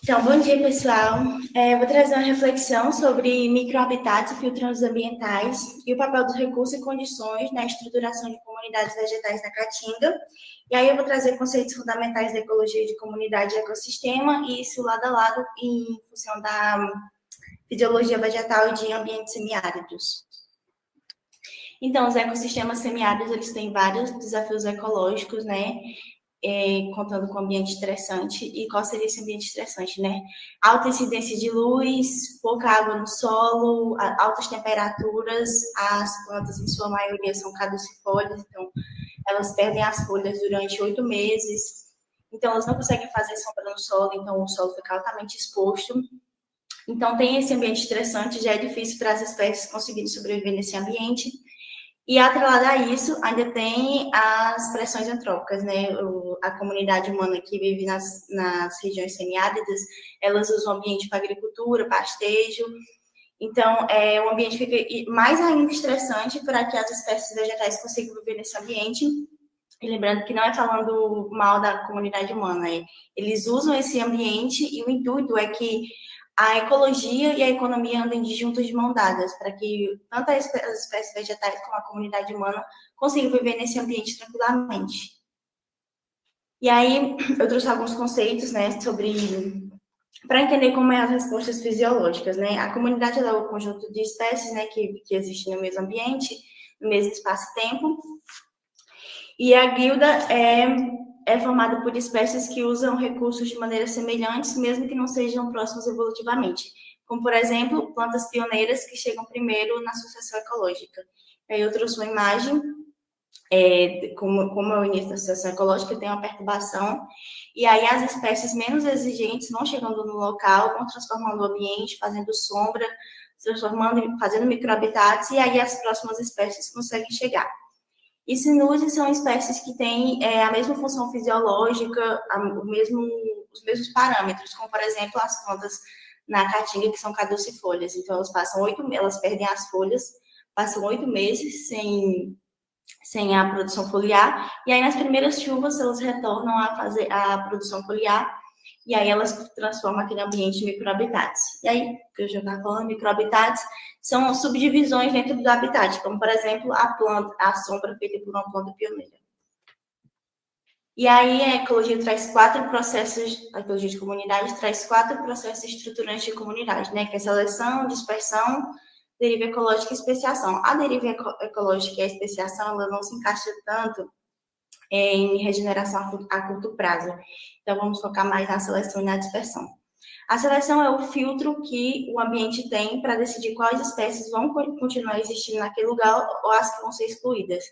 Então, bom dia, pessoal. Vou trazer uma reflexão sobre microhabitats e filtros ambientais e o papel dos recursos e condições na estruturação de comunidades vegetais na Caatinga. E aí eu vou trazer conceitos fundamentais da ecologia de comunidade e ecossistema, e isso lado a lado em função da fisiologia vegetal e de ambientes semiáridos. Então, os ecossistemas semiáridos, eles têm vários desafios ecológicos, né? Contando com ambiente estressante. E qual seria esse ambiente estressante, né? Alta incidência de luz, pouca água no solo, altas temperaturas, as plantas, em sua maioria, são caducifólias, então elas perdem as folhas durante 8 meses, então elas não conseguem fazer sombra no solo, então o solo fica altamente exposto. Então tem esse ambiente estressante, já é difícil para as espécies conseguirem sobreviver nesse ambiente. E atrelado a isso, ainda tem as pressões antrópicas, né? A comunidade humana que vive nas regiões semiáridas, elas usam o ambiente para agricultura, pastejo. Então, o ambiente fica mais ainda estressante para que as espécies vegetais consigam viver nesse ambiente. E lembrando que não é falando mal da comunidade humana, eles usam esse ambiente e o intuito é que a ecologia e a economia andem juntas de mão dadas, para que tanto as espécies vegetais como a comunidade humana consigam viver nesse ambiente tranquilamente. E aí, eu trouxe alguns conceitos, né, para entender como é as respostas fisiológicas, né? A comunidade é o conjunto de espécies, né, que existem no mesmo ambiente, no mesmo espaço-tempo. E a guilda é formada por espécies que usam recursos de maneiras semelhantes, mesmo que não sejam próximos evolutivamente. Como, por exemplo, plantas pioneiras que chegam primeiro na sucessão ecológica. Aí eu trouxe uma imagem, como é o início da sucessão ecológica, tem uma perturbação, e aí as espécies menos exigentes vão chegando no local, vão transformando o ambiente, fazendo sombra, fazendo microhabitats, e aí as próximas espécies conseguem chegar. E sinús são espécies que têm a mesma função fisiológica, os mesmos parâmetros, como, por exemplo, as plantas na Caatinga, que são caducifólias. Então, elas perdem as folhas, passam 8 meses sem a produção foliar, e aí nas primeiras chuvas elas retornam a fazer a produção foliar, e aí elas transformam aquele ambiente em microhabitats. E aí, que eu já estava falando, microhabitats são subdivisões dentro do habitat, como, por exemplo, a sombra feita por uma planta pioneira. E aí a ecologia traz 4 processos, a ecologia de comunidade traz 4 processos estruturantes de comunidade, né? Que é seleção, dispersão, deriva ecológica e especiação. A deriva ecológica e a especiação, ela não se encaixa tanto em regeneração a curto prazo. Então, vamos focar mais na seleção e na dispersão. A seleção é o filtro que o ambiente tem para decidir quais espécies vão continuar existindo naquele lugar ou as que vão ser excluídas.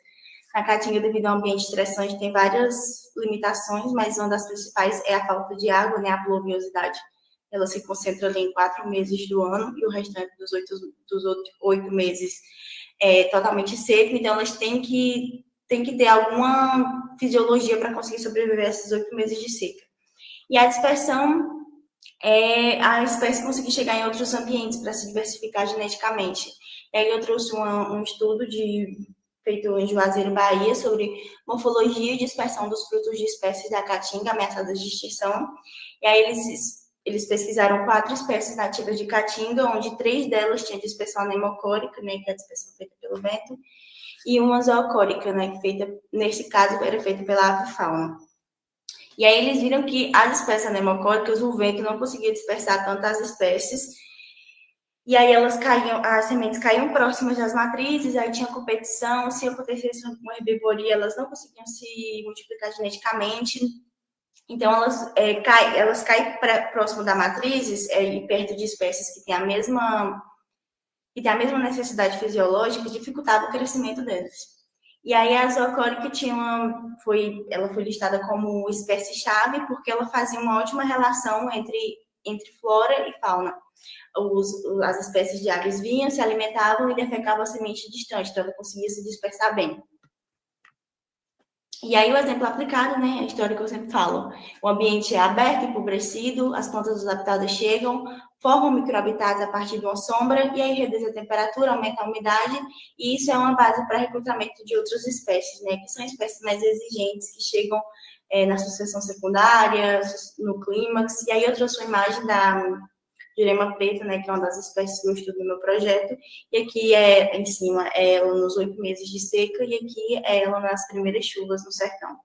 Na Caatinga, devido ao ambiente estressante, tem várias limitações, mas uma das principais é a falta de água, né, a pluviosidade. Ela se concentra ali em 4 meses do ano e o restante dos 8 meses é totalmente seco, então elas têm que ter alguma fisiologia para conseguir sobreviver a esses 8 meses de seca. E a dispersão é a espécie conseguir chegar em outros ambientes para se diversificar geneticamente. E aí eu trouxe um estudo feito em Juazeiro, Bahia, sobre morfologia e dispersão dos frutos de espécies da Caatinga ameaçadas de extinção. E aí eles pesquisaram 4 espécies nativas de Caatinga, onde 3 delas tinham dispersão anemocórica, né, que é a dispersão feita pelo vento, e uma zoocórica, né, que nesse caso era feita pela avifauna. E aí eles viram que as espécies anemocóricas, o vento não conseguia dispersar tantas espécies, e aí as sementes caíam próximas das matrizes, aí tinha competição, se acontecesse uma herbivoria, elas não conseguiam se multiplicar geneticamente, então elas caem próximo da matrizes, e perto de espécies que têm a mesma necessidade fisiológica, dificultava o crescimento delas. E aí a zoocórica foi listada como espécie-chave porque ela fazia uma ótima relação entre flora e fauna. As espécies de aves vinham, se alimentavam e defecavam a semente distante, então ela conseguia se dispersar bem. E aí o exemplo aplicado, né, a história que eu sempre falo, o ambiente é aberto, empobrecido, as plantas adaptadas chegam, formam microhabitats a partir de uma sombra, e aí reduz a temperatura, aumenta a umidade, e isso é uma base para recrutamento de outras espécies, né, que são espécies mais exigentes, que chegam na sucessão secundária, no clímax, e aí eu trouxe uma imagem da jurema preta, né, que é uma das espécies que eu estudo no meu projeto, e aqui em cima é ela nos 8 meses de seca, e aqui é ela nas primeiras chuvas no sertão.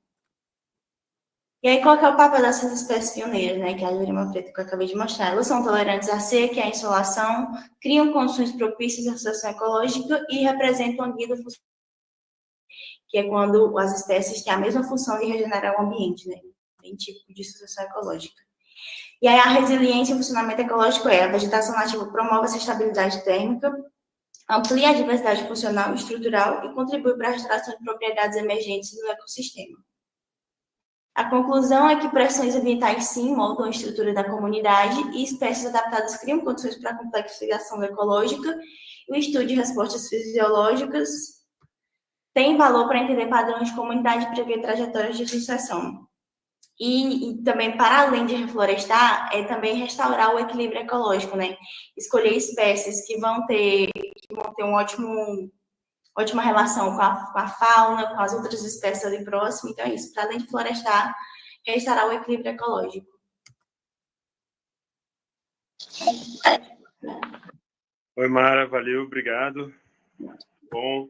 E aí, qual que é o papel dessas espécies pioneiras, né, que é a jurema preta que eu acabei de mostrar? Elas são tolerantes à seca e à insolação, criam condições propícias à sucessão ecológica e representam a guia do funcionamento, que é quando as espécies têm a mesma função de regenerar o ambiente, né? Tem tipo de sucessão ecológica. E aí a resiliência e o funcionamento ecológico a vegetação nativa promove essa estabilidade térmica, amplia a diversidade funcional e estrutural e contribui para a restauração de propriedades emergentes no ecossistema. A conclusão é que pressões ambientais, sim, moldam a estrutura da comunidade e espécies adaptadas criam condições para a complexificação ecológica e o estudo de respostas fisiológicas tem valor para entender padrões de comunidade e prever trajetórias de sucessão. E também, para além de reflorestar, é também restaurar o equilíbrio ecológico, né? Escolher espécies que vão ter uma ótima relação com a fauna, com as outras espécies ali próximas. Então, é isso. Para além de florestar, restaurar o equilíbrio ecológico. Oi, Mara. Valeu, obrigado. Bom.